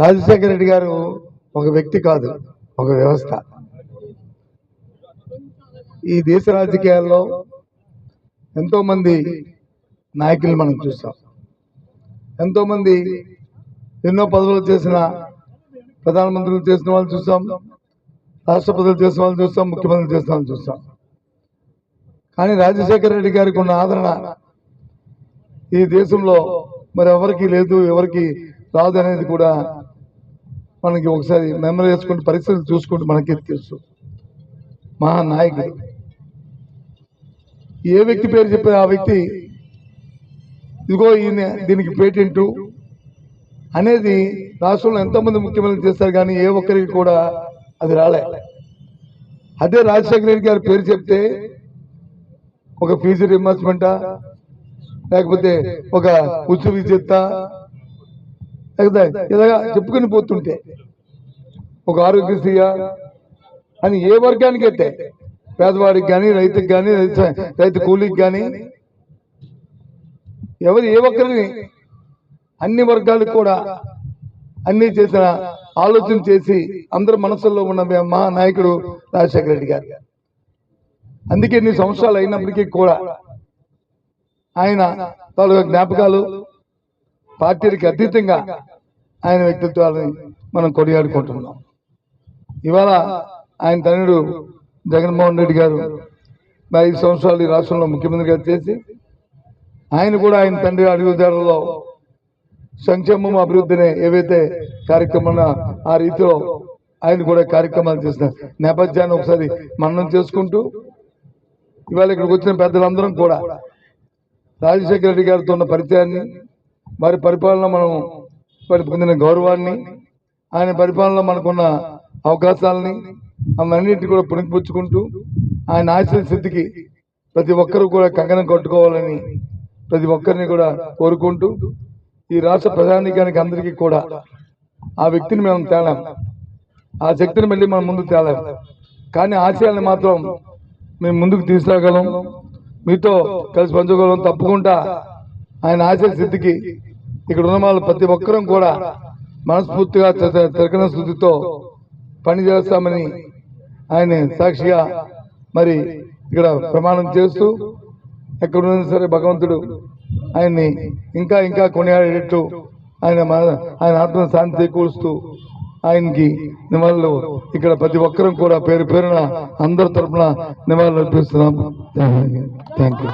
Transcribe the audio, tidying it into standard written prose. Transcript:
రాజశేఖర రెడ్డి గారు ఒక వ్యక్తి కాదు, ఒక వ్యవస్థ. ఈ దేశ రాజకీయాల్లో ఎంతో మంది నాయకులు మనం చూస్తాం. ఎంతో మంది ఎన్నో పదవులు చేసిన ప్రధానమంత్రులు చేసిన వాళ్ళు చూస్తాం, రాష్ట్రపతులు చేసిన వాళ్ళు చూస్తాం, ముఖ్యమంత్రులు చేసిన వాళ్ళు చూస్తాం. కానీ రాజశేఖర రెడ్డి గారికి ఉన్న ఆదరణ ఈ దేశంలో మరి ఎవరికి లేదు, ఎవరికి రాదు అనేది కూడా మనకి ఒకసారి మెమరీ చేసుకుంటూ పరిస్థితులు చూసుకుంటూ మనకి తెలుసు. మహానాయకుడు ఏ వ్యక్తి పేరు చెప్పే ఆ వ్యక్తి ఇదిగో ఈయన దీనికి పేటెంటు అనేది రాష్ట్రంలో ఎంతోమంది ముఖ్యమంత్రులు చేస్తారు, కానీ ఏ ఒక్కరికి కూడా అది రాలే. అదే రాజశేఖర రెడ్డి గారి పేరు చెప్తే ఒక ఫీజు రింబర్స్మెంటా, లేకపోతే ఒక ఉచిత విద్యుత్త, లేకపోతే ఇలాగా చెప్పుకొని పోతుంటే ఒక ఆరోగ్యశ్రీయా అని ఏ వర్గానికి అయితే, పేదవాడికి కానీ, రైతుకి కానీ, రైతు కూలీకి కానీ, ఏ ఒక్కరిని అన్ని వర్గాలకు కూడా అన్ని చేసిన ఆలోచన చేసి అందరి మనసుల్లో ఉన్న మహానాయకుడు రాజశేఖర రెడ్డి గారు. అందుకే ఇన్ని సంవత్సరాలు అయినప్పటికీ కూడా ఆయన తాలూకా జ్ఞాపకాలు, పార్టీలకు అతీతంగా ఆయన వ్యక్తిత్వాలని మనం కొనియాడుకుంటున్నాం. ఇవాళ ఆయన తనయుడు జగన్మోహన్ రెడ్డి గారు 5 సంవత్సరాలు ఈ రాష్ట్రంలో ముఖ్యమంత్రిగా చేసి ఆయన కూడా ఆయన తండ్రి అడుగుదారులో సంక్షేమం, అభివృద్ధిని ఏవైతే కార్యక్రమాలు ఆ రీతిలో ఆయన కూడా కార్యక్రమాలు చేసిన నేపథ్యాన్ని ఒకసారి మననం చేసుకుంటూ ఇవాళ ఇక్కడికి వచ్చిన పెద్దలందరం కూడా రాజశేఖర రెడ్డి గారితో ఉన్న పరిచయాన్ని, వారి పరిపాలన మనం వారి పొందిన గౌరవాన్ని, ఆయన పరిపాలనలో మనకున్న అవకాశాలని అవన్నింటినీ కూడా పుణికిపుచ్చుకుంటూ ఆయన ఆశయ సిద్ధికి ప్రతి ఒక్కరూ కూడా కంకణం కట్టుకోవాలని ప్రతి ఒక్కరిని కూడా కోరుకుంటూ ఈ రాష్ట్ర ప్రజానీకానికి అందరికీ కూడా ఆ వ్యక్తిని మేము తేలాం, ఆ శక్తిని మళ్ళీ మనం ముందుకు తేలాం. కానీ ఆశయాన్ని మాత్రం మేము ముందుకు తీసుకురాగలం, మీతో కలిసి పంచుకోగలం. తప్పకుండా ఆయన ఆశయ సిద్ధికి ఇక్కడ ఉన్న వాళ్ళు ప్రతి ఒక్కరం కూడా మనస్ఫూర్తిగా తిరగన శుద్ధితో పనిచేస్తామని ఆయన సాక్షిగా మరి ఇక్కడ ప్రమాణం చేస్తూ ఎక్కడున్నా సరే భగవంతుడు ఆయన్ని ఇంకా ఇంకా కొనియాడేటట్టు ఆయన ఆత్మ శాంతి కూరుస్తూ ఆయనకి నివాళులు ఇక్కడ ప్రతి ఒక్కరం కూడా పేరు పేరున అందరి తరఫున నివాళులు అర్పిస్తున్నాం. Thank you.